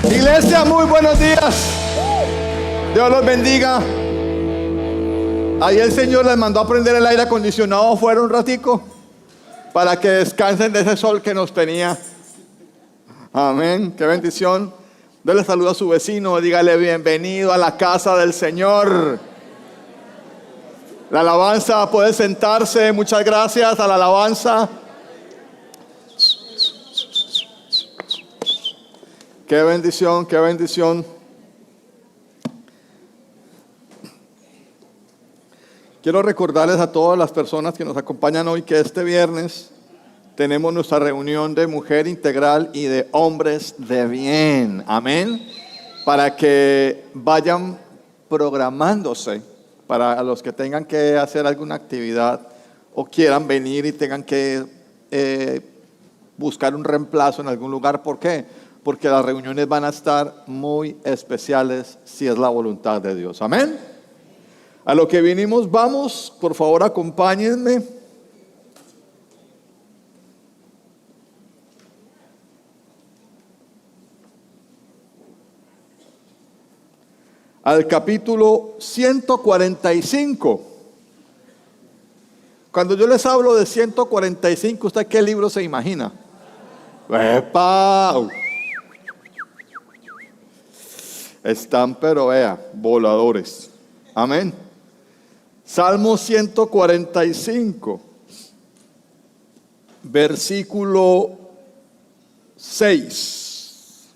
Iglesia, muy buenos días. Dios los bendiga. Ahí el Señor les mandó a prender el aire acondicionado afuera un ratico para que descansen de ese sol que nos tenía. Amén, qué bendición. Dele saludo a su vecino, dígale bienvenido a la casa del Señor. La alabanza puede sentarse, muchas gracias a la alabanza. Qué bendición, qué bendición. Quiero recordarles a todas las personas que nos acompañan hoy que este viernes tenemos nuestra reunión de mujer integral y de hombres de bien. Amén. Para que vayan programándose para los que tengan que hacer alguna actividad o quieran venir y tengan que buscar un reemplazo en algún lugar. ¿Por qué? Porque las reuniones van a estar muy especiales si es la voluntad de Dios. Amén. A lo que vinimos, vamos, por favor acompáñenme. Al capítulo 145. Cuando yo les hablo de 145, ¿usted qué libro se imagina? ¡Epa! Están, pero vea, voladores. Amén. Salmo 145, versículo 6.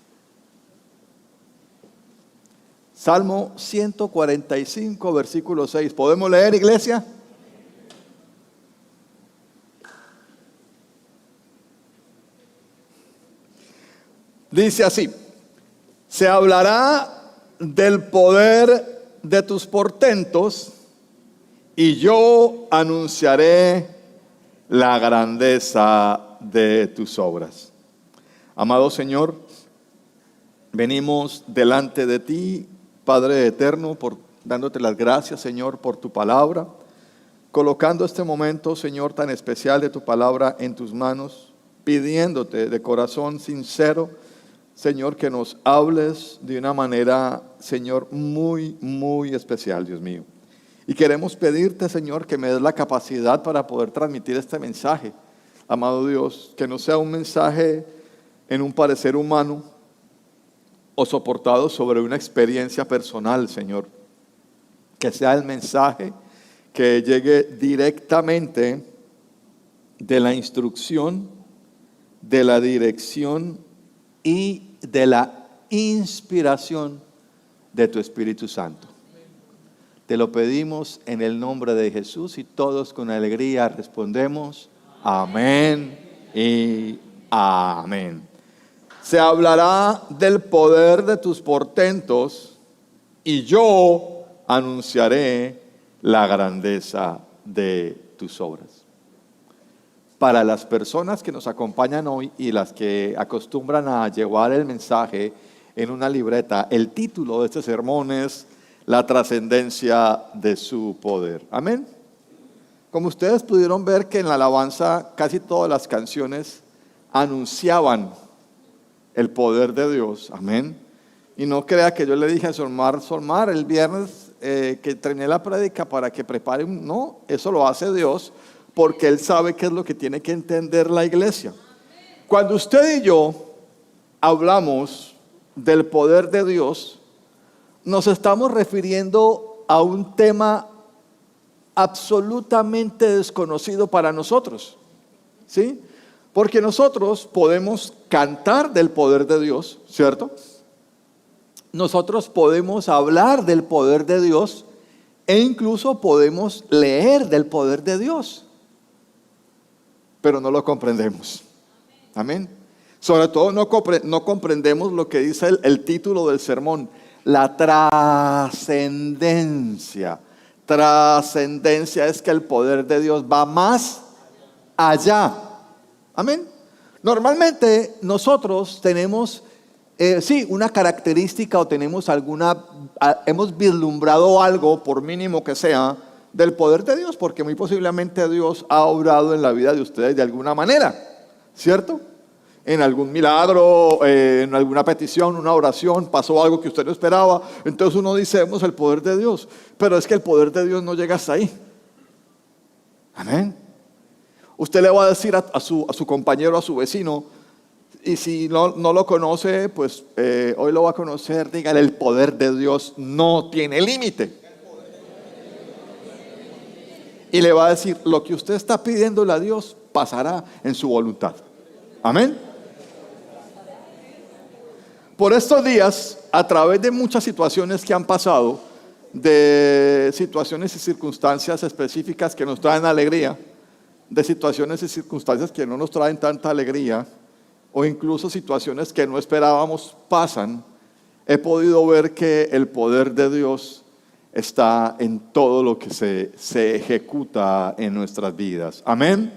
Salmo 145, versículo 6. ¿Podemos leer, iglesia? Dice así: se hablará del poder de tus portentos y yo anunciaré la grandeza de tus obras. Amado Señor, venimos delante de ti, Padre eterno, dándote las gracias, Señor, por tu palabra, colocando este momento, Señor, tan especial de tu palabra en tus manos, pidiéndote de corazón sincero, Señor, que nos hables de una manera, Señor, muy, muy especial, Dios mío. Y queremos pedirte, Señor, que me des la capacidad para poder transmitir este mensaje. Amado Dios, que no sea un mensaje en un parecer humano o soportado sobre una experiencia personal, Señor. Que sea el mensaje que llegue directamente de la instrucción, de la dirección y de la inspiración de tu Espíritu Santo. Te lo pedimos en el nombre de Jesús y todos con alegría respondemos amén y amén. Se hablará del poder de tus portentos y yo anunciaré la grandeza de tus obras. Para las personas que nos acompañan hoy y las que acostumbran a llevar el mensaje en una libreta, el título de este sermón es la trascendencia de su poder. Amén. Como ustedes pudieron ver que en la alabanza casi todas las canciones anunciaban el poder de Dios. Amén. Y no crea que yo le dije a Solmar el viernes que terminé la prédica para que prepare no, eso lo hace Dios porque Él sabe qué es lo que tiene que entender la iglesia. Cuando usted y yo hablamos del poder de Dios, nos estamos refiriendo a un tema absolutamente desconocido para nosotros, ¿sí? Porque nosotros podemos cantar del poder de Dios, ¿cierto? Nosotros podemos hablar del poder de Dios e incluso podemos leer del poder de Dios, pero no lo comprendemos. Amén. Sobre todo no comprendemos lo que dice el título del sermón: la trascendencia. Trascendencia es que el poder de Dios va más allá. Amén. Normalmente nosotros tenemos una característica o tenemos hemos vislumbrado algo, por mínimo que sea, del poder de Dios, porque muy posiblemente Dios ha obrado en la vida de ustedes de alguna manera, ¿cierto? en algún milagro, en alguna petición, una oración, pasó algo que usted no esperaba. Entonces uno dice, vemos el poder de Dios. Pero es que el poder de Dios no llega hasta ahí. Amén. Usted le va a decir a su compañero, a su vecino, y si no lo conoce, pues hoy lo va a conocer. Dígale, el poder de Dios no tiene límite. Y le va a decir, lo que usted está pidiéndole a Dios pasará en su voluntad. Amén. Por estos días, a través de muchas situaciones que han pasado, de situaciones y circunstancias específicas que nos traen alegría, de situaciones y circunstancias que no nos traen tanta alegría, o incluso situaciones que no esperábamos pasan, he podido ver que el poder de Dios está en todo lo que se ejecuta en nuestras vidas. Amén.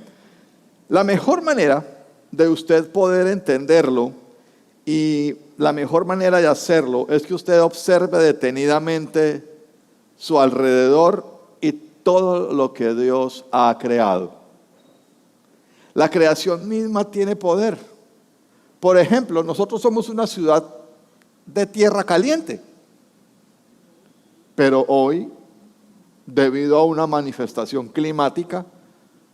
La mejor manera de usted poder entenderlo y la mejor manera de hacerlo es que usted observe detenidamente su alrededor y todo lo que Dios ha creado. La creación misma tiene poder. Por ejemplo, nosotros somos una ciudad de tierra caliente, pero hoy, debido a una manifestación climática,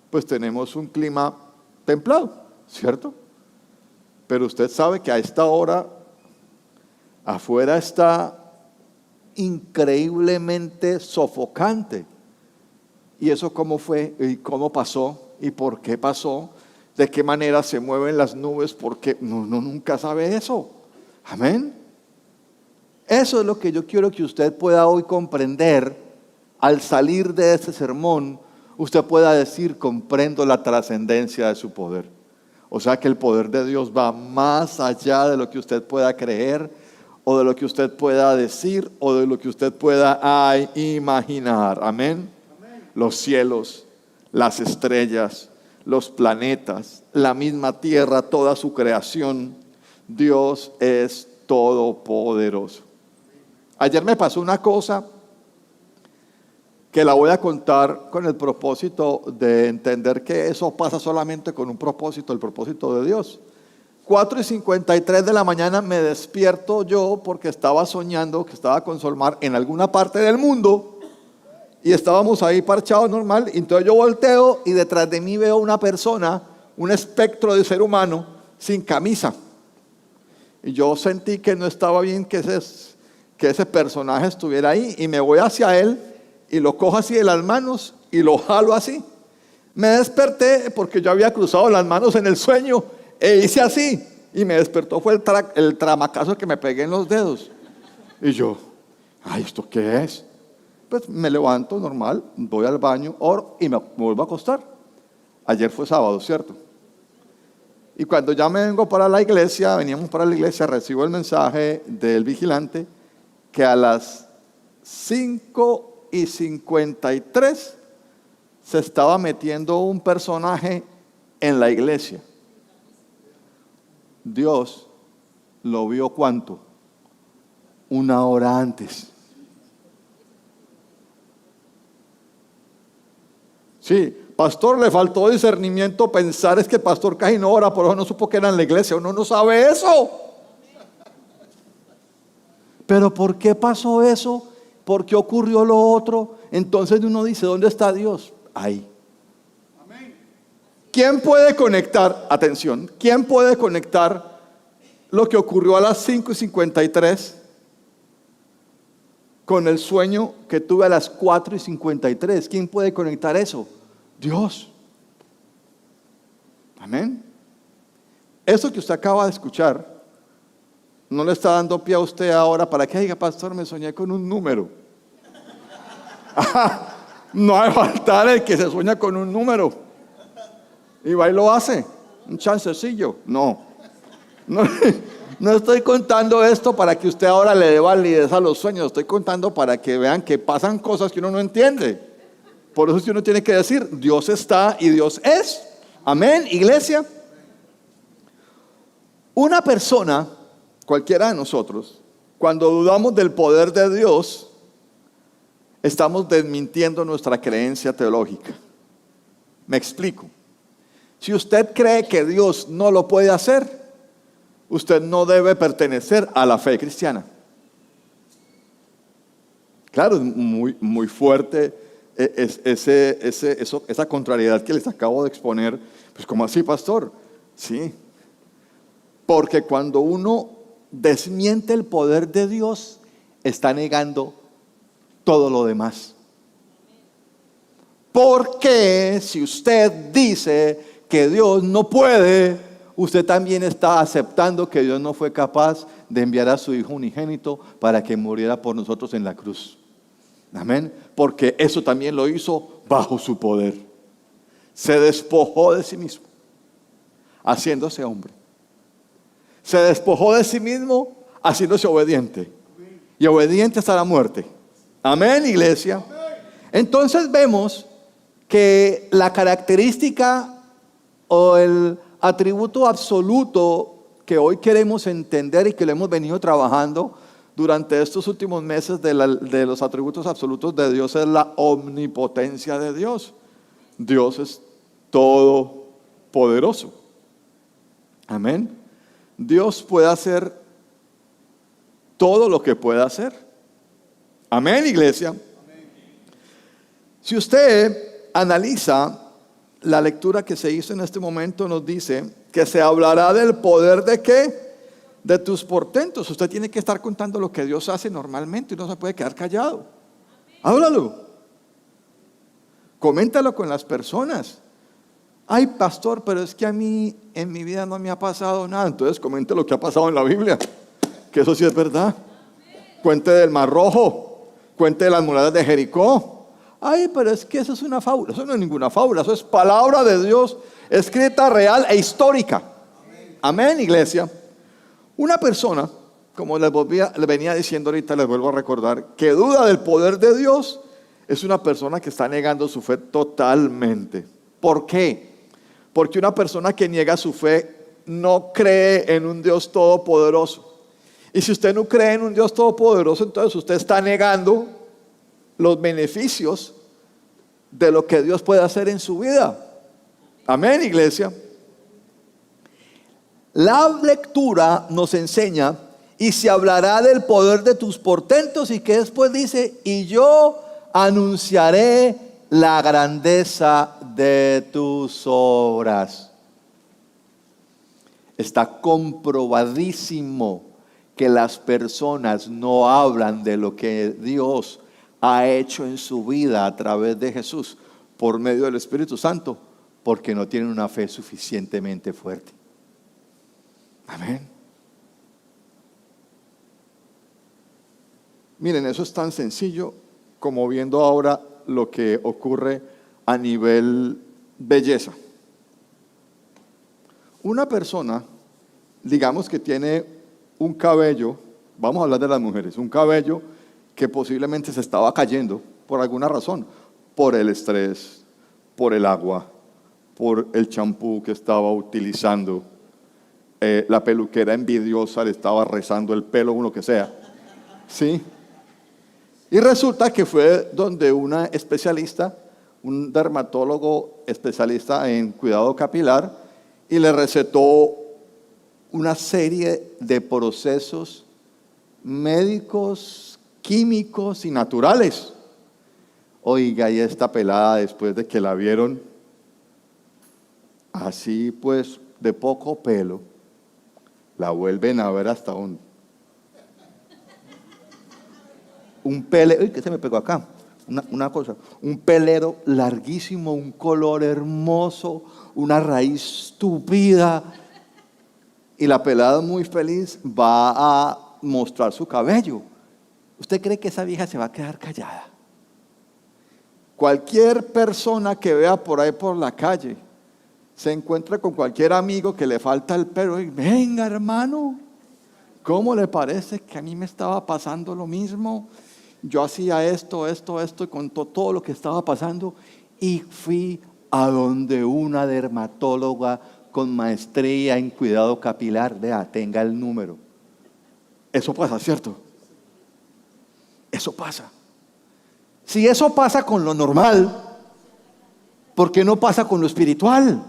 pues tenemos un clima templado, ¿cierto? Pero usted sabe que a esta hora afuera está increíblemente sofocante. ¿Y eso cómo fue? ¿Y cómo pasó? ¿Y por qué pasó? ¿De qué manera se mueven las nubes? Porque uno nunca sabe eso. Amén. Eso es lo que yo quiero que usted pueda hoy comprender. Al salir de este sermón, usted pueda decir, comprendo la trascendencia de su poder. O sea que el poder de Dios va más allá de lo que usted pueda creer, o de lo que usted pueda decir, o de lo que usted pueda imaginar. Amén. Los cielos, las estrellas, los planetas, la misma tierra, toda su creación. Dios es todopoderoso. Ayer me pasó una cosa que la voy a contar con el propósito de entender que eso pasa solamente con un propósito, el propósito de Dios. 4:53 de la mañana me despierto yo porque estaba soñando que estaba con Solmar en alguna parte del mundo. Y estábamos ahí parchados normal, y entonces yo volteo y detrás de mí veo una persona, un espectro de ser humano, sin camisa. Y yo sentí que no estaba bien que ese personaje estuviera ahí, y me voy hacia él y lo cojo así de las manos y lo jalo así. Me desperté porque yo había cruzado las manos en el sueño e hice así, y me despertó fue el tramacazo que me pegué en los dedos. Y yo, ay, ¿esto qué es? Pues me levanto normal, voy al baño, oro y me vuelvo a acostar. Ayer fue sábado, ¿cierto? Y cuando ya me vengo para la iglesia, veníamos para la iglesia, recibo el mensaje del vigilante que a las 5:53 se estaba metiendo un personaje en la iglesia. Dios lo vio ¿cuánto? 1 hora antes. Sí, pastor, le faltó discernimiento pensar, es que el pastor casi no ora, por eso no supo que era en la iglesia. Uno no sabe eso. Pero ¿por qué pasó eso? ¿Por qué ocurrió lo otro? Entonces uno dice, ¿dónde está Dios? Ahí. ¿Quién puede conectar, atención, quién puede conectar lo que ocurrió a las 5:53 con el sueño que tuve a las 4:53? ¿Quién puede conectar eso? Dios. Amén. Eso que usted acaba de escuchar no le está dando pie a usted ahora para que diga, pastor, me soñé con un número. No hay faltar el que se sueña con un número y va y lo hace. Un chancecillo. No estoy contando esto para que usted ahora le dé validez a los sueños. Estoy contando para que vean que pasan cosas que uno no entiende. Por eso uno tiene que decir, Dios está y Dios es. Amén, iglesia. Una persona, cualquiera de nosotros, cuando dudamos del poder de Dios, estamos desmintiendo nuestra creencia teológica. Me explico. Si usted cree que Dios no lo puede hacer, usted no debe pertenecer a la fe cristiana. Claro, es muy, muy fuerte esa contrariedad que les acabo de exponer. Pues, ¿cómo así, pastor? Sí, porque cuando uno desmiente el poder de Dios, está negando todo lo demás. Porque si usted dice que Dios no puede, usted también está aceptando que Dios no fue capaz de enviar a su Hijo unigénito para que muriera por nosotros en la cruz. Amén. Porque eso también lo hizo bajo su poder. Se despojó de sí mismo, haciéndose hombre. Se despojó de sí mismo, haciéndose obediente. Y obediente hasta la muerte. Amén, iglesia. Entonces vemos que la característica o el atributo absoluto que hoy queremos entender y que lo hemos venido trabajando durante estos últimos meses de los atributos absolutos de Dios es la omnipotencia de Dios. Dios es todopoderoso. Amén. Dios puede hacer todo lo que puede hacer. Amén, iglesia. Amén. Si usted analiza la lectura que se hizo en este momento, nos dice que se hablará del poder de ¿qué? De tus portentos. Usted tiene que estar contando lo que Dios hace normalmente y no se puede quedar callado. Háblalo. Coméntalo con las personas. Ay, pastor, pero es que a mí en mi vida no me ha pasado nada. Entonces comente lo que ha pasado en la Biblia, que eso sí es verdad. Cuente del Mar Rojo, cuente de las murallas de Jericó. Ay, pero es que eso es una fábula. Eso no es ninguna fábula, eso es palabra de Dios, escrita, real e histórica. Amén, iglesia. Una persona, como les venía diciendo ahorita, les vuelvo a recordar, que duda del poder de Dios, es una persona que está negando su fe totalmente. ¿Por qué? Porque una persona que niega su fe no cree en un Dios todopoderoso. Y si usted no cree en un Dios todopoderoso, entonces usted está negando los beneficios de lo que Dios puede hacer en su vida. Amén, iglesia. La lectura nos enseña, y se hablará del poder de tus portentos, y que después dice, y yo anunciaré la grandeza de tus obras. Está comprobadísimo que las personas no hablan de lo que Dios ha hecho en su vida a través de Jesús por medio del Espíritu Santo, porque no tienen una fe suficientemente fuerte. Amén. Miren, eso es tan sencillo como viendo ahora lo que ocurre a nivel belleza. Una persona, digamos que tiene un cabello, vamos a hablar de las mujeres, un cabello que posiblemente se estaba cayendo por alguna razón, por el estrés, por el agua, por el champú que estaba utilizando, la peluquera envidiosa le estaba rezando el pelo, uno que sea, ¿sí? Y resulta que fue donde una especialista, un dermatólogo especialista en cuidado capilar, y le recetó una serie de procesos médicos, químicos y naturales. Oiga, y esta pelada, después de que la vieron así pues de poco pelo, la vuelven a ver hasta un pelero. Uy, ¿qué se me pegó acá? Una cosa, un pelero larguísimo, un color hermoso, una raíz tupida, y la pelada muy feliz va a mostrar su cabello. ¿Usted cree que esa vieja se va a quedar callada? Cualquier persona que vea por ahí por la calle, se encuentra con cualquier amigo que le falta el pelo y venga, hermano, ¿cómo le parece que a mí me estaba pasando lo mismo? Yo hacía esto, y contó todo lo que estaba pasando, y fui a donde una dermatóloga con maestría en cuidado capilar. Vea, tenga el número. Eso pasa, ¿cierto? Eso pasa. Si eso pasa con lo normal, ¿por qué no pasa con lo espiritual?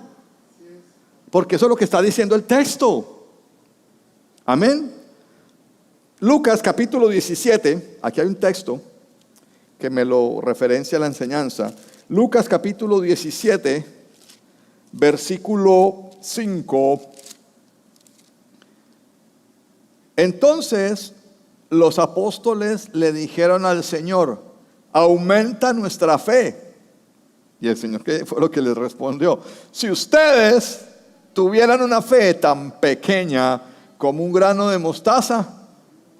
Porque eso es lo que está diciendo el texto. Amén. Lucas capítulo 17, aquí hay un texto que me lo referencia a la enseñanza. Lucas capítulo 17, versículo 5. Entonces los apóstoles le dijeron al Señor: aumenta nuestra fe. Y el Señor, ¿qué fue lo que les respondió? Si ustedes tuvieran una fe tan pequeña como un grano de mostaza,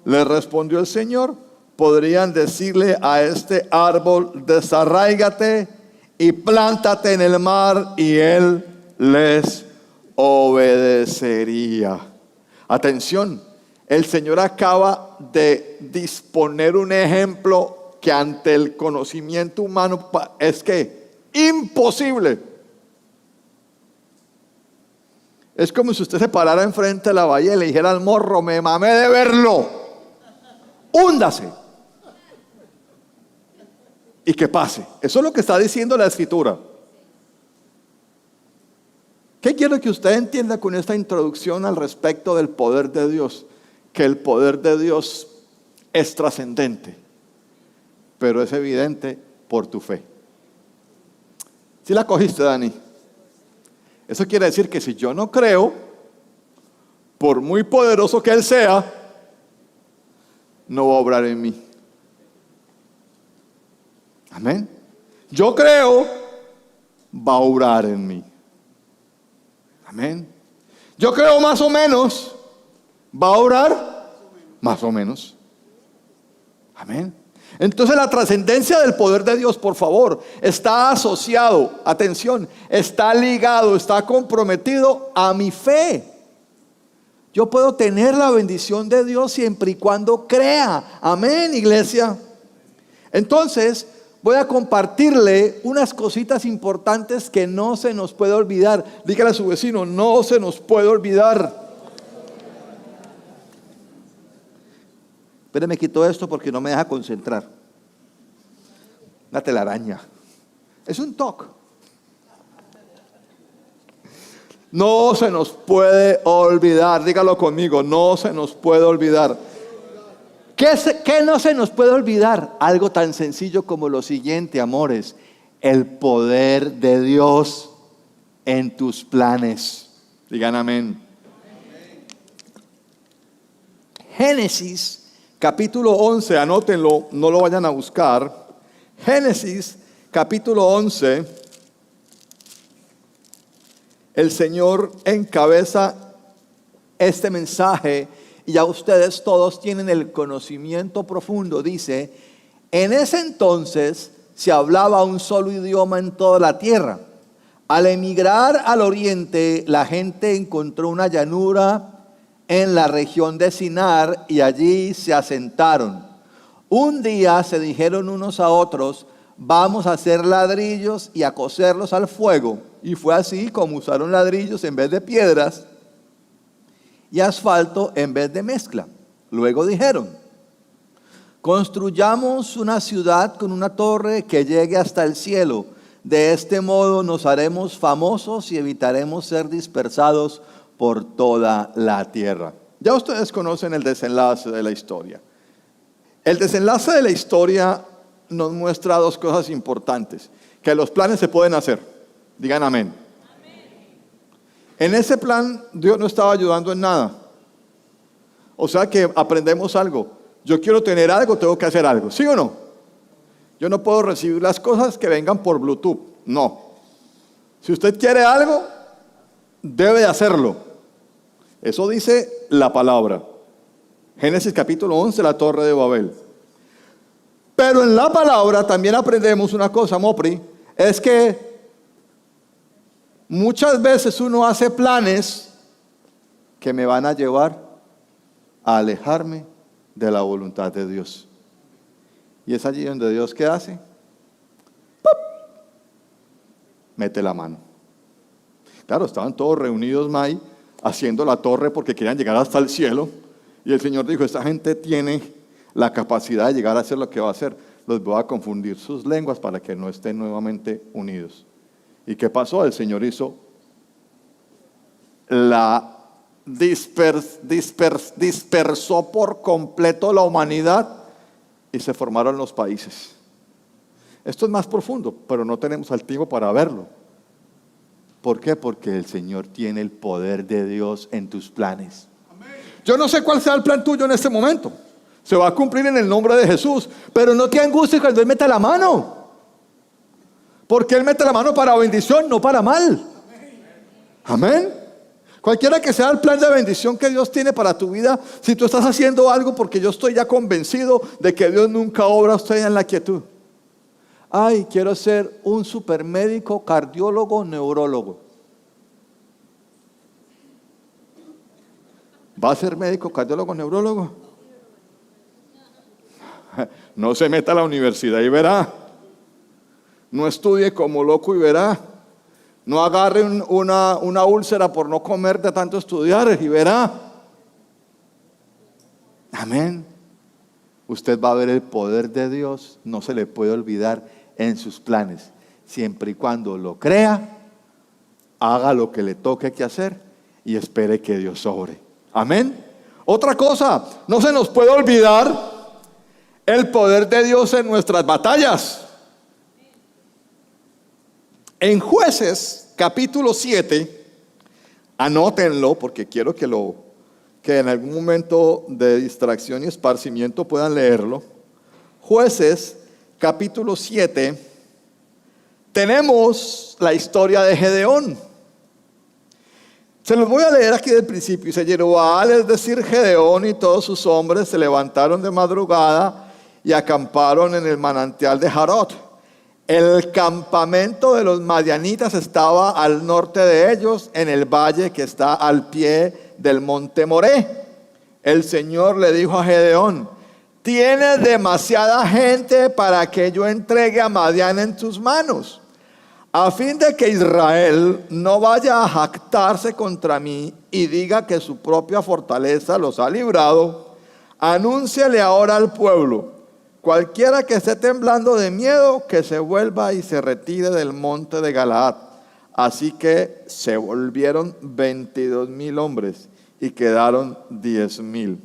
le respondió el Señor, podrían decirle a este árbol: desarráigate y plántate en el mar, y él les obedecería. Atención, el Señor acaba de disponer un ejemplo que ante el conocimiento humano es que imposible. Es como si usted se parara enfrente de la bahía y le dijera al morro: me mamé de verlo, húndase y que pase. Eso es lo que está diciendo la Escritura. ¿Qué quiero que usted entienda con esta introducción al respecto del poder de Dios? Que el poder de Dios es trascendente, pero es evidente por tu fe. ¿Sí la cogiste, Dani? Eso quiere decir que si yo no creo, por muy poderoso que Él sea, no va a obrar en mí. Amén. Yo creo, va a obrar en mí. Amén. Yo creo más o menos, va a obrar más o menos. Amén. Entonces la trascendencia del poder de Dios, por favor, está asociado, atención, está ligado, está comprometido a mi fe. Yo puedo tener la bendición de Dios siempre y cuando crea. Amén, iglesia. Entonces voy a compartirle unas cositas importantes que no se nos puede olvidar. Dígale a su vecino: no se nos puede olvidar. Espere, me quito esto porque no me deja concentrar. Una telaraña. Es un toque. No se nos puede olvidar. Dígalo conmigo: no se nos puede olvidar. ¿Qué no se nos puede olvidar? Algo tan sencillo como lo siguiente, amores: el poder de Dios en tus planes. Digan amén. Génesis capítulo 11, anótenlo, no lo vayan a buscar. Génesis capítulo 11, el Señor encabeza este mensaje y ya ustedes todos tienen el conocimiento profundo. Dice: en ese entonces se hablaba un solo idioma en toda la tierra. Al emigrar al oriente, la gente encontró una llanura en la región de Sinar y allí se asentaron. Un día se dijeron unos a otros: vamos a hacer ladrillos y a cocerlos al fuego. Y fue así como usaron ladrillos en vez de piedras y asfalto en vez de mezcla. Luego dijeron: construyamos una ciudad con una torre que llegue hasta el cielo. De este modo nos haremos famosos y evitaremos ser dispersados por toda la tierra. Ya ustedes conocen el desenlace de la historia. El desenlace de la historia nos muestra dos cosas importantes: que los planes se pueden hacer. Digan amén. En ese plan Dios no estaba ayudando en nada. O sea que aprendemos algo. Yo quiero tener algo, tengo que hacer algo. ¿Sí o no? Yo no puedo recibir las cosas que vengan por Bluetooth. No. Si usted quiere algo, debe de hacerlo. Eso dice la palabra. Génesis capítulo 11, la Torre de Babel. Pero en la palabra también aprendemos una cosa, Mopri, es que muchas veces uno hace planes que me van a llevar a alejarme de la voluntad de Dios. Y es allí donde Dios, ¿qué hace? ¡Pop! Mete la mano. Claro, estaban todos reunidos, May, haciendo la torre porque querían llegar hasta el cielo. Y el Señor dijo: esta gente tiene la capacidad de llegar a hacer lo que va a hacer. Los voy a confundir sus lenguas para que no estén nuevamente unidos. ¿Y qué pasó? El Señor hizo la dispersó por completo la humanidad y se formaron los países. Esto es más profundo, pero no tenemos el tiempo para verlo. ¿Por qué? Porque el Señor tiene el poder de Dios en tus planes. Yo no sé cuál sea el plan tuyo en este momento. Se va a cumplir en el nombre de Jesús. Pero no te angusties cuando Él meta la mano. Porque Él mete la mano para bendición, no para mal. Amén. Cualquiera que sea el plan de bendición que Dios tiene para tu vida, si tú estás haciendo algo, porque yo estoy ya convencido de que Dios nunca obra a usted en la quietud. Ay, quiero ser un supermédico, cardiólogo, neurólogo. ¿Va a ser médico, cardiólogo, neurólogo? No se meta a la universidad y verá. No estudie como loco y verá. No agarre una úlcera por no comer de tanto estudiar y verá. Amén. Usted va a ver el poder de Dios. No se le puede olvidar en sus planes. Siempre y cuando lo crea, haga lo que le toque que hacer y espere que Dios obre. Amén. Otra cosa, no se nos puede olvidar el poder de Dios en nuestras batallas. En Jueces capítulo 7, anótenlo porque quiero que en algún momento de distracción y esparcimiento puedan leerlo. Jueces capítulo 7, tenemos la historia de Gedeón. Se los voy a leer aquí del principio. Dice: Jerubbaal, es decir, Gedeón y todos sus hombres se levantaron de madrugada y acamparon en el manantial de Jarot. El campamento de los madianitas estaba al norte de ellos, en el valle que está al pie del monte Moré. El Señor le dijo a Gedeón: tienes demasiada gente para que yo entregue a Madián en tus manos. A fin de que Israel no vaya a jactarse contra mí y diga que su propia fortaleza los ha librado, anúnciale ahora al pueblo: cualquiera que esté temblando de miedo, que se vuelva y se retire del monte de Galaad. Así que se volvieron 22,000 hombres y quedaron 10,000.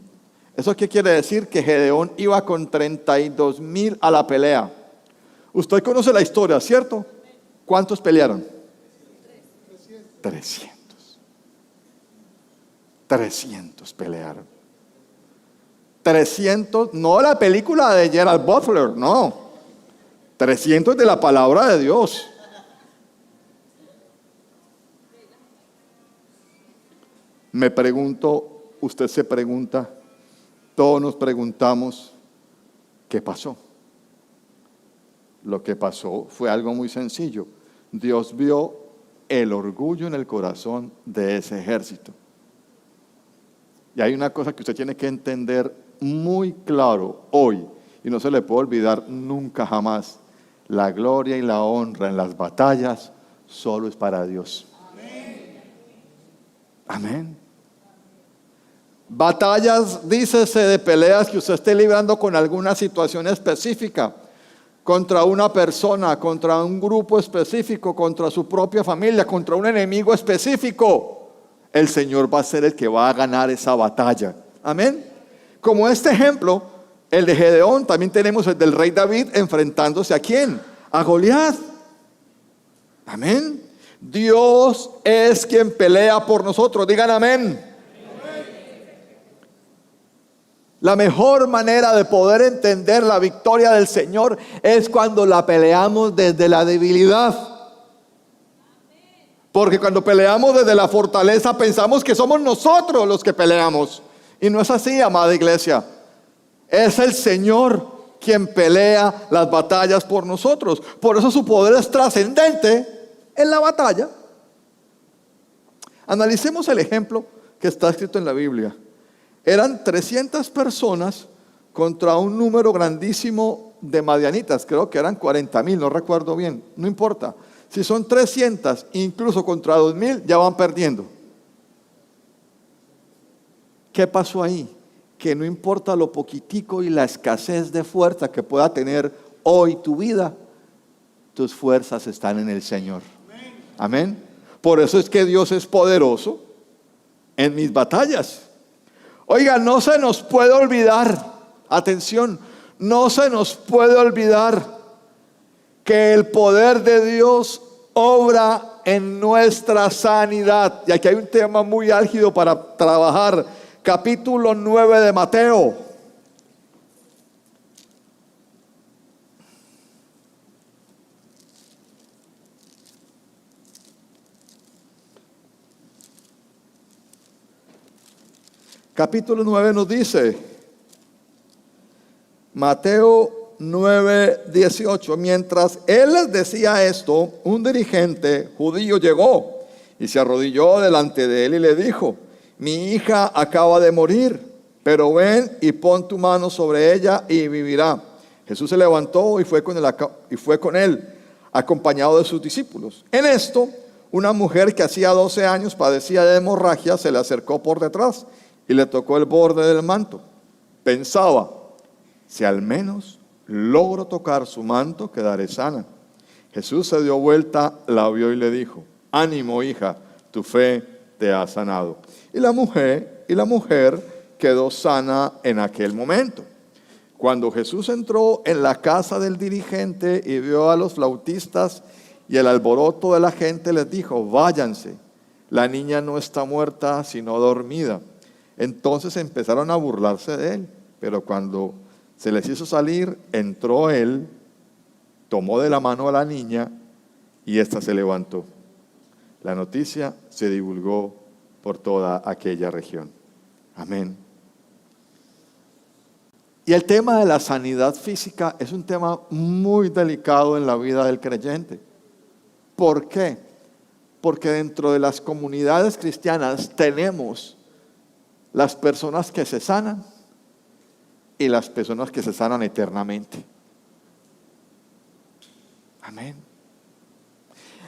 ¿Eso qué quiere decir? Que Gedeón iba con 32,000 a la pelea. Usted conoce la historia, ¿cierto? ¿Cuántos pelearon? 300 pelearon. 300, no la película de Gerald Butler, no. 300 de la palabra de Dios. Me pregunto, usted se pregunta, todos nos preguntamos, ¿qué pasó? Lo que pasó fue algo muy sencillo. Dios vio el orgullo en el corazón de ese ejército. Y hay una cosa que usted tiene que entender muy claro hoy, y no se le puede olvidar nunca jamás: la gloria y la honra en las batallas solo es para Dios. Amén. Amén. Batallas, dícese de peleas que usted esté librando con alguna situación específica, contra una persona, contra un grupo específico, contra su propia familia, contra un enemigo específico. El Señor va a ser el que va a ganar esa batalla. Amén. Como este ejemplo, el de Gedeón, también tenemos el del rey David enfrentándose ¿a quién? A Goliat. Amén. Dios es quien pelea por nosotros. Digan amén. La mejor manera de poder entender la victoria del Señor es cuando la peleamos desde la debilidad. Porque cuando peleamos desde la fortaleza pensamos que somos nosotros los que peleamos. Y no es así, amada iglesia. Es el Señor quien pelea las batallas por nosotros. Por eso su poder es trascendente en la batalla. Analicemos el ejemplo que está escrito en la Biblia. Eran 300 personas contra un número grandísimo de madianitas. Creo que eran 40,000, no recuerdo bien. No importa. Si son 300, incluso contra 2,000, ya van perdiendo. ¿Qué pasó ahí? Que no importa lo poquitico y la escasez de fuerza que pueda tener hoy tu vida, tus fuerzas están en el Señor. Amén. Por eso es que Dios es poderoso en mis batallas. Oiga, no se nos puede olvidar, atención, no se nos puede olvidar que el poder de Dios obra en nuestra sanidad. Y aquí hay un tema muy álgido para trabajar. Capítulo 9 de Mateo. Capítulo 9 nos dice, Mateo 9:18, mientras él les decía esto, un dirigente judío llegó y se arrodilló delante de él y le dijo: mi hija acaba de morir, pero ven y pon tu mano sobre ella y vivirá. Jesús se levantó y fue con él, acompañado de sus discípulos. En esto, una mujer que hacía 12 años padecía de hemorragia se le acercó por detrás y le tocó el borde del manto. Pensaba: si al menos logro tocar su manto, quedaré sana. Jesús se dio vuelta, la vio y le dijo: ánimo, hija, tu fe te ha sanado. Y la mujer quedó sana en aquel momento. Cuando Jesús entró en la casa del dirigente y vio a los flautistas y el alboroto de la gente, les dijo: váyanse, la niña no está muerta, sino dormida. Entonces empezaron a burlarse de él, pero cuando se les hizo salir, entró él, tomó de la mano a la niña y ésta se levantó. La noticia se divulgó por toda aquella región. Amén. Y el tema de la sanidad física es un tema muy delicado en la vida del creyente. ¿Por qué? Porque dentro de las comunidades cristianas tenemos las personas que se sanan y las personas que se sanan eternamente. Amén.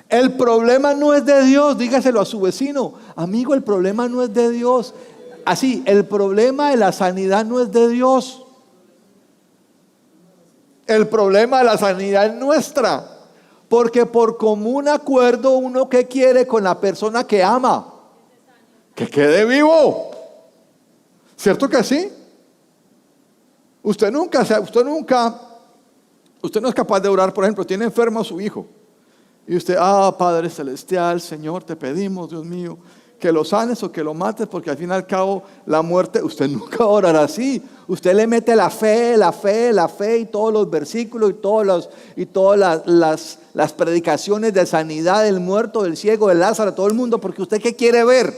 El problema no es de Dios, dígaselo a su vecino: amigo, el problema no es de Dios. Así, el problema de la sanidad no es de Dios. El problema de la sanidad es nuestra. Porque por común acuerdo, uno que quiere con la persona que ama, que quede vivo. ¿Cierto que sí? Usted no es capaz de orar, por ejemplo, tiene enfermo a su hijo. Y usted: Padre Celestial, Señor, te pedimos, Dios mío, que lo sanes o que lo mates, porque al fin y al cabo la muerte. Usted nunca orará así. Usted le mete la fe y todos los versículos y todas las predicaciones de sanidad del muerto, del ciego, del Lázaro, todo el mundo, porque usted ¿qué quiere ver?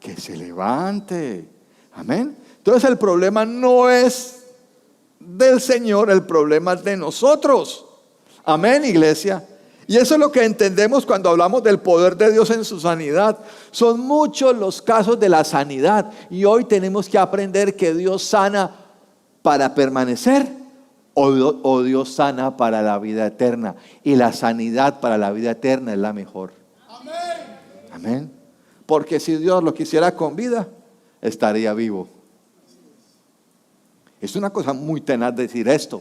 Que se levante. Amén. Entonces el problema no es del Señor, el problema es de nosotros. Amén, iglesia. Y eso es lo que entendemos cuando hablamos del poder de Dios en su sanidad. Son muchos los casos de la sanidad y hoy tenemos que aprender que Dios sana para permanecer o Dios sana para la vida eterna. Y la sanidad para la vida eterna es la mejor. Amén. Amén. Porque si Dios lo quisiera con vida, estaría vivo. Es una cosa muy tenaz decir esto,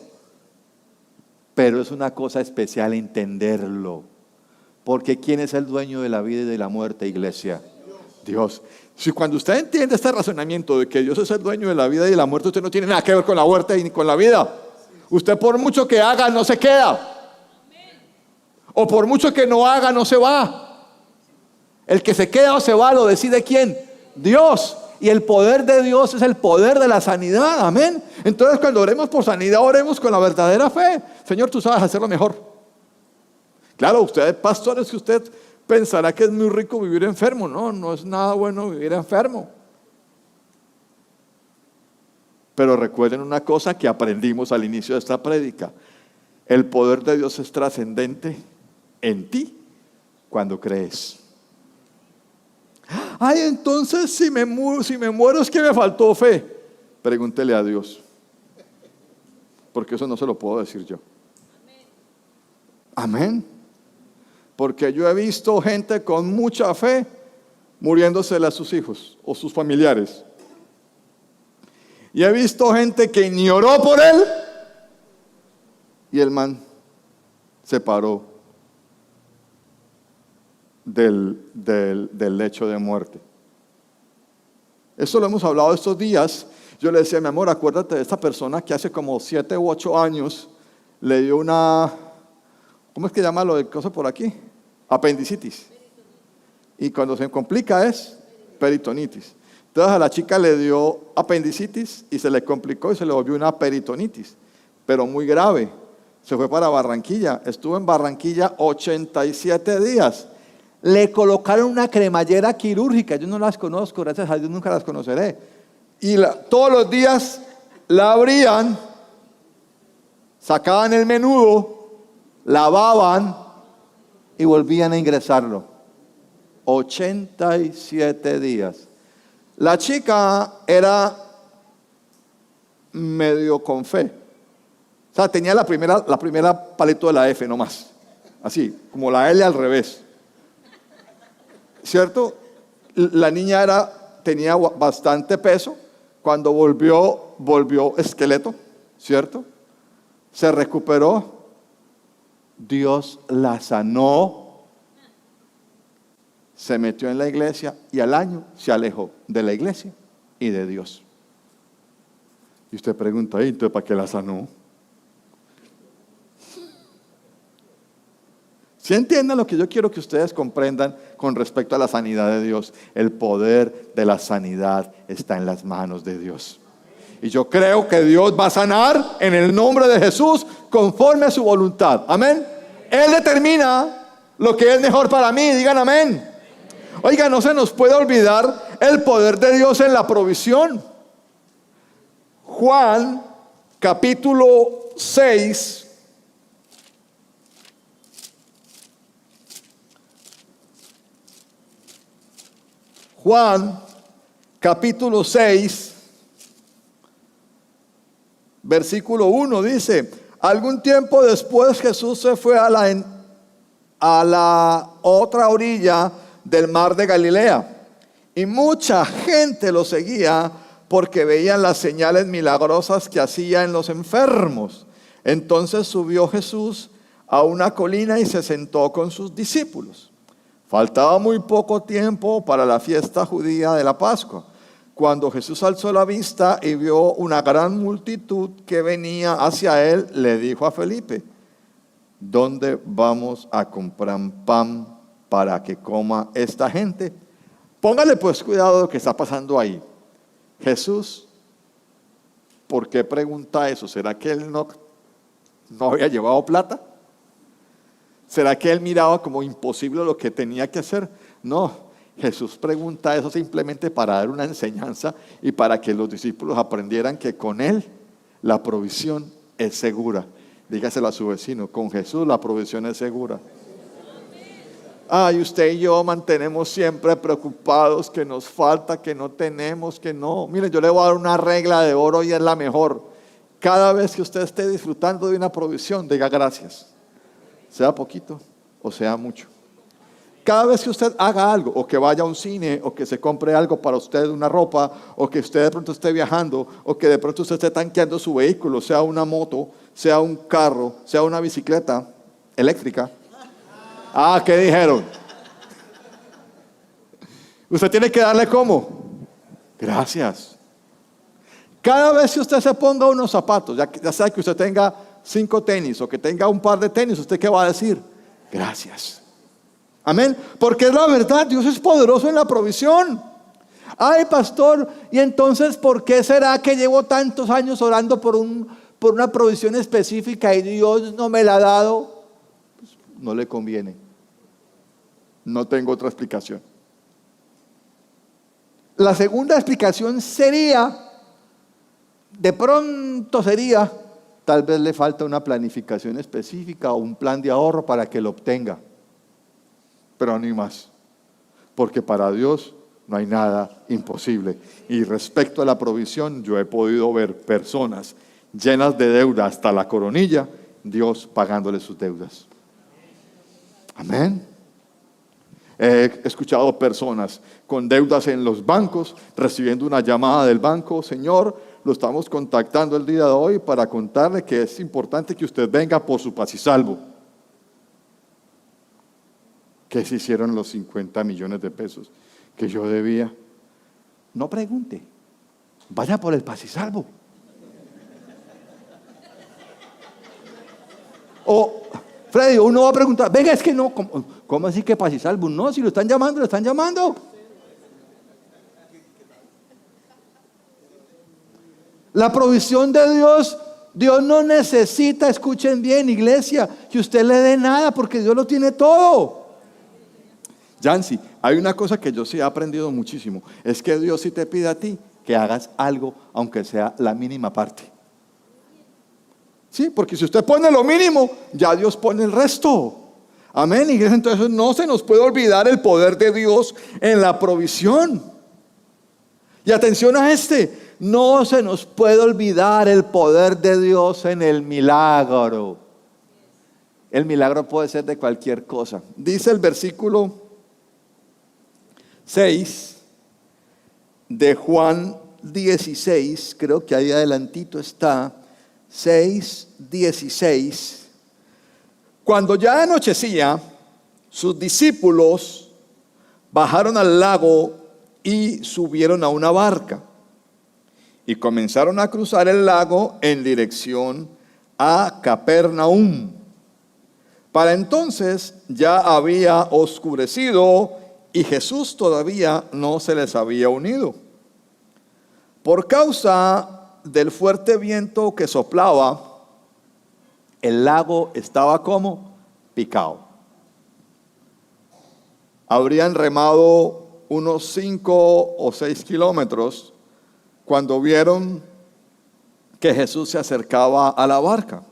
pero es una cosa especial entenderlo. Porque ¿quién es el dueño de la vida y de la muerte, iglesia? Dios. Si cuando usted entiende este razonamiento de que Dios es el dueño de la vida y de la muerte, usted no tiene nada que ver con la muerte ni con la vida. Usted por mucho que haga no se queda. O por mucho que no haga no se va. El que se queda o se va lo decide ¿quién? Dios. Y el poder de Dios es el poder de la sanidad. Amén. Entonces cuando oremos por sanidad, oremos con la verdadera fe. Señor, tú sabes hacerlo mejor. Claro, usted, pastores, que usted pensará que es muy rico vivir enfermo. No, no es nada bueno vivir enfermo. Pero recuerden una cosa que aprendimos al inicio de esta prédica: el poder de Dios es trascendente en ti cuando crees. Ay, entonces si me muero es que me faltó fe. Pregúntele a Dios, porque eso no se lo puedo decir yo. Amén. Porque yo he visto gente con mucha fe muriéndosele a sus hijos o sus familiares. Y he visto gente que ni oró por él y el man se paró del lecho de muerte. Eso lo hemos hablado estos días. Yo le decía, mi amor, acuérdate de esta persona que hace como 7 u 8 años le dio una, ¿cómo es que llama lo de cosa por aquí? Apendicitis. Y cuando se complica es peritonitis. Entonces a la chica le dio apendicitis y se le complicó y se le volvió una peritonitis, pero muy grave. Se fue para Barranquilla, estuvo en Barranquilla 87 días. Le colocaron una cremallera quirúrgica, yo no las conozco, gracias a Dios nunca las conoceré. Y todos los días la abrían, sacaban el menudo, lavaban y volvían a ingresarlo. 87 días. La chica era medio con fe. O sea, tenía la primera palito de la F nomás. Así, como la L al revés. ¿Cierto? La niña tenía bastante peso. Cuando volvió esqueleto, ¿cierto? Se recuperó. Dios la sanó. Se metió en la iglesia y al año se alejó de la iglesia y de Dios. Y usted pregunta, entonces ¿para qué la sanó? ¿Sí entienden lo que yo quiero que ustedes comprendan con respecto a la sanidad de Dios? El poder de la sanidad está en las manos de Dios. Y yo creo que Dios va a sanar en el nombre de Jesús conforme a su voluntad. Amén. Él determina lo que es mejor para mí. Digan amén. Oiga, no se nos puede olvidar el poder de Dios en la provisión. Juan, capítulo 6. Juan, capítulo 6, versículo 1 dice: algún tiempo después Jesús se fue a la otra orilla del mar de Galilea, y mucha gente lo seguía porque veían las señales milagrosas que hacía en los enfermos. Entonces subió Jesús a una colina y se sentó con sus discípulos. Faltaba muy poco tiempo para la fiesta judía de la Pascua. Cuando Jesús alzó la vista y vio una gran multitud que venía hacia él, le dijo a Felipe: ¿dónde vamos a comprar pan para que coma esta gente? Póngale pues cuidado a lo que está pasando ahí. Jesús, ¿por qué pregunta eso? ¿Será que él no había llevado plata? ¿Será que él miraba como imposible lo que tenía que hacer? No, Jesús pregunta eso simplemente para dar una enseñanza y para que los discípulos aprendieran que con él la provisión es segura. Dígaselo a su vecino: con Jesús la provisión es segura. Y usted y yo mantenemos siempre preocupados que nos falta, que no tenemos, que no. Mire, yo le voy a dar una regla de oro y es la mejor. Cada vez que usted esté disfrutando de una provisión, diga gracias. Sea poquito o sea mucho. Cada vez que usted haga algo, o que vaya a un cine, o que se compre algo para usted, una ropa, o que usted de pronto esté viajando, o que de pronto usted esté tanqueando su vehículo, sea una moto, sea un carro, sea una bicicleta eléctrica. ¿Qué dijeron? Usted tiene que darle ¿cómo? Gracias. Cada vez que usted se ponga unos zapatos, ya sea que usted tenga 5 tenis o que tenga un par de tenis, ¿usted qué va a decir? Gracias. Amén. Porque es la verdad, Dios es poderoso en la provisión. Ay, pastor, ¿y entonces por qué será que llevo tantos años orando por una provisión específica y Dios no me la ha dado? Pues no le conviene. No tengo otra explicación. La segunda explicación sería, tal vez le falta una planificación específica o un plan de ahorro para que lo obtenga. Pero ni más. Porque para Dios no hay nada imposible. Y respecto a la provisión, yo he podido ver personas llenas de deuda hasta la coronilla, Dios pagándole sus deudas. Amén. He escuchado personas con deudas en los bancos, recibiendo una llamada del banco: señor, lo estamos contactando el día de hoy para contarle que es importante que usted venga por su paz y salvo. ¿Qué se hicieron los 50 millones de pesos que yo debía? no pregunte, vaya por el Paz y Salvo. O, Freddy, uno va a preguntar, venga, es que no, ¿cómo así que Paz y Salvo? No, si lo están llamando, lo están llamando. La provisión de Dios, Dios no necesita, escuchen bien, iglesia, que usted le dé nada porque Dios lo tiene todo. Yancy, hay una cosa que yo sí he aprendido muchísimo, es que Dios sí te pide a ti que hagas algo, aunque sea la mínima parte. Sí, porque si usted pone lo mínimo, ya Dios pone el resto. Amén, iglesia. Entonces no se nos puede olvidar el poder de Dios en la provisión. Y atención a no se nos puede olvidar el poder de Dios en el milagro. El milagro puede ser de cualquier cosa. Dice el versículo 6 de Juan 16, creo que ahí adelantito está, 6:16. Cuando ya anochecía, sus discípulos bajaron al lago y subieron a una barca y comenzaron a cruzar el lago en dirección a Capernaum. Para entonces ya había oscurecido y Jesús todavía no se les había unido. Por causa del fuerte viento que soplaba, el lago estaba como picado. Habrían remado unos 5 o 6 kilómetros cuando vieron que Jesús se acercaba a la barca,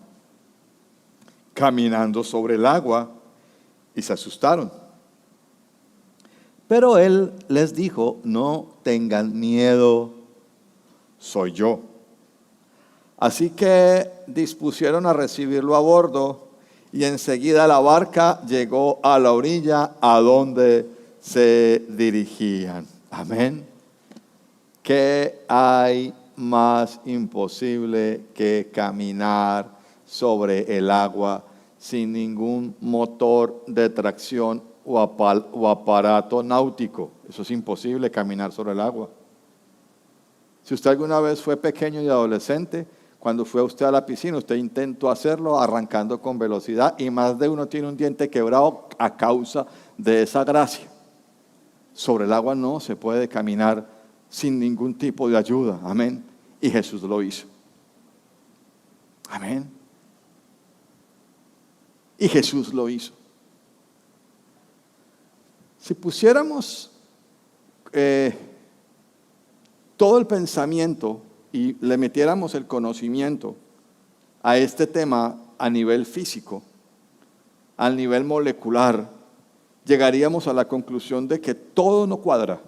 caminando sobre el agua, y se asustaron. Pero él les dijo, no tengan miedo, soy yo. Así que dispusieron a recibirlo a bordo y enseguida la barca llegó a la orilla a donde se dirigían. Amén. ¿Qué hay más imposible que caminar sobre el agua sin ningún motor de tracción o aparato náutico? Eso es imposible, caminar sobre el agua. Si usted alguna vez fue pequeño y adolescente, cuando fue usted a la piscina, usted intentó hacerlo arrancando con velocidad y más de uno tiene un diente quebrado a causa de esa gracia. Sobre el agua no se puede caminar sin ningún tipo de ayuda. Amén. Y Jesús lo hizo. Amén. Y Jesús lo hizo. Si pusiéramos todo el pensamiento y le metiéramos el conocimiento a este tema a nivel físico, al nivel molecular, llegaríamos a la conclusión de que todo no cuadra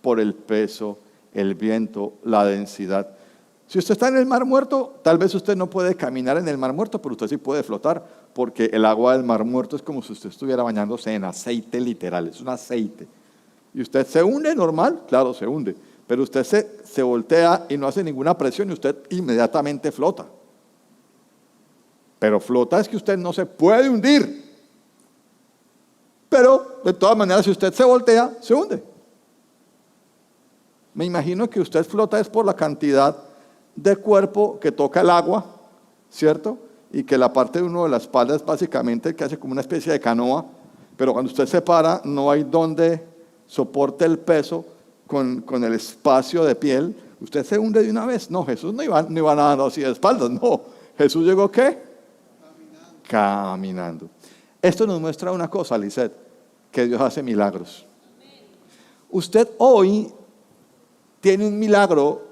por el peso, el viento, la densidad. Si usted está en el Mar Muerto, tal vez usted no puede caminar en el Mar Muerto, pero usted sí puede flotar, porque el agua del Mar Muerto es como si usted estuviera bañándose en aceite literal, es un aceite. Y usted se hunde normal, claro, se hunde, pero usted se voltea y no hace ninguna presión y usted inmediatamente flota. Pero flota es que usted no se puede hundir. Pero de todas maneras, si usted se voltea, se hunde. Me imagino que usted flota es por la cantidad de cuerpo que toca el agua, ¿cierto? Y que la parte de uno de la espalda es básicamente el que hace como una especie de canoa, pero cuando usted se para no hay donde soporte el peso con el espacio de piel, usted se hunde de una vez. No, Jesús no iba nadando así de espaldas, no. Jesús llegó ¿qué? Caminando. Esto nos muestra una cosa, Lisette, que Dios hace milagros. Usted hoy tiene un milagro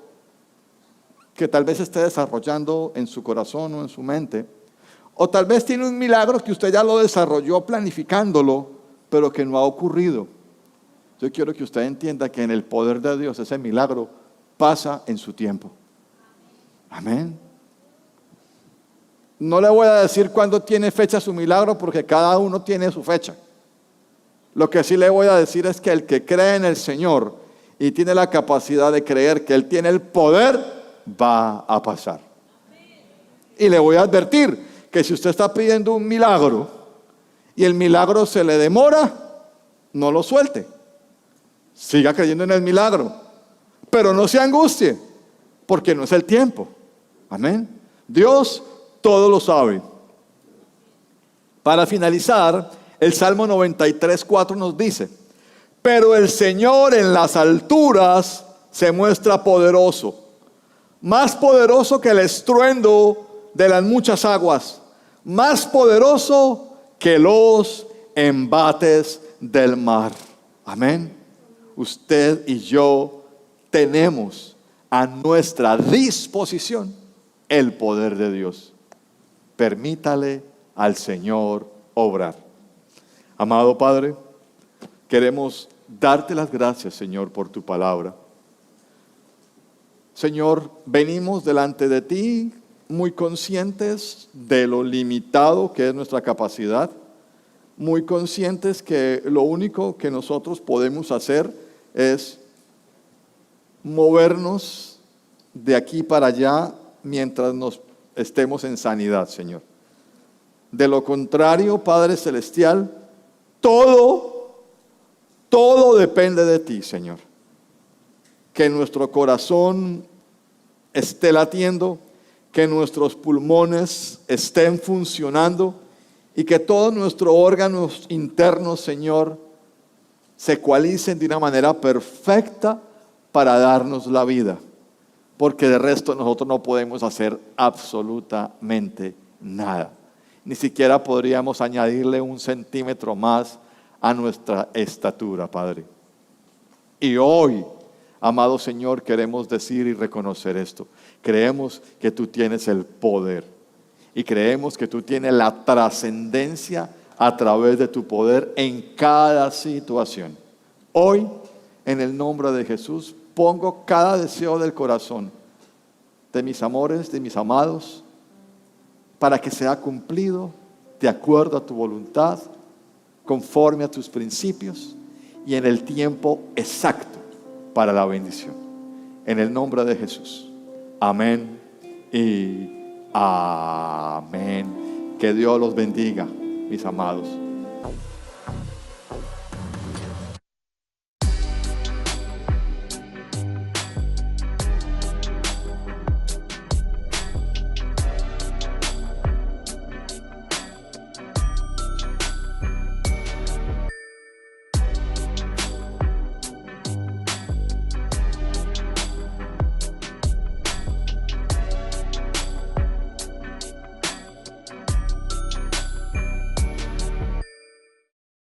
que tal vez esté desarrollando en su corazón o en su mente, o tal vez tiene un milagro que usted ya lo desarrolló planificándolo, pero que no ha ocurrido. Yo quiero que usted entienda que en el poder de Dios ese milagro pasa en su tiempo. Amén. No le voy a decir cuándo tiene fecha su milagro, porque cada uno tiene su fecha. Lo que sí le voy a decir es que el que cree en el Señor y tiene la capacidad de creer que Él tiene el poder, va a pasar. Y le voy a advertir que si usted está pidiendo un milagro y el milagro se le demora, no lo suelte. siga creyendo en el milagro, pero no se angustie, porque no es el tiempo. Amén. Dios todo lo sabe. Para finalizar, el Salmo 93:4 nos dice: pero el Señor en las alturas se muestra poderoso, más poderoso que el estruendo de las muchas aguas, más poderoso que los embates del mar. Amén. Usted y yo tenemos a nuestra disposición el poder de Dios. Permítale al Señor obrar. Amado Padre, queremos darte las gracias, Señor, por tu palabra. Señor, venimos delante de ti muy conscientes de lo limitado que es nuestra capacidad, muy conscientes que lo único que nosotros podemos hacer es movernos de aquí para allá mientras nos estemos en sanidad, Señor. De lo contrario, Padre Celestial, todo depende de ti, Señor. Que nuestro corazón esté latiendo, que nuestros pulmones estén funcionando y que todos nuestros órganos internos, Señor, se ecualicen de una manera perfecta para darnos la vida. Porque de resto nosotros no podemos hacer absolutamente nada. Ni siquiera podríamos añadirle 1 centímetro más a nuestra estatura, Padre. Y hoy, amado Señor, queremos decir y reconocer esto. Creemos que tú tienes el poder y creemos que tú tienes la trascendencia a través de tu poder en cada situación. Hoy, en el nombre de Jesús, pongo cada deseo del corazón de mis amores, de mis amados, para que sea cumplido de acuerdo a tu voluntad, conforme a tus principios y en el tiempo exacto para la bendición. En el nombre de Jesús. Amén y amén. Que Dios los bendiga, mis amados.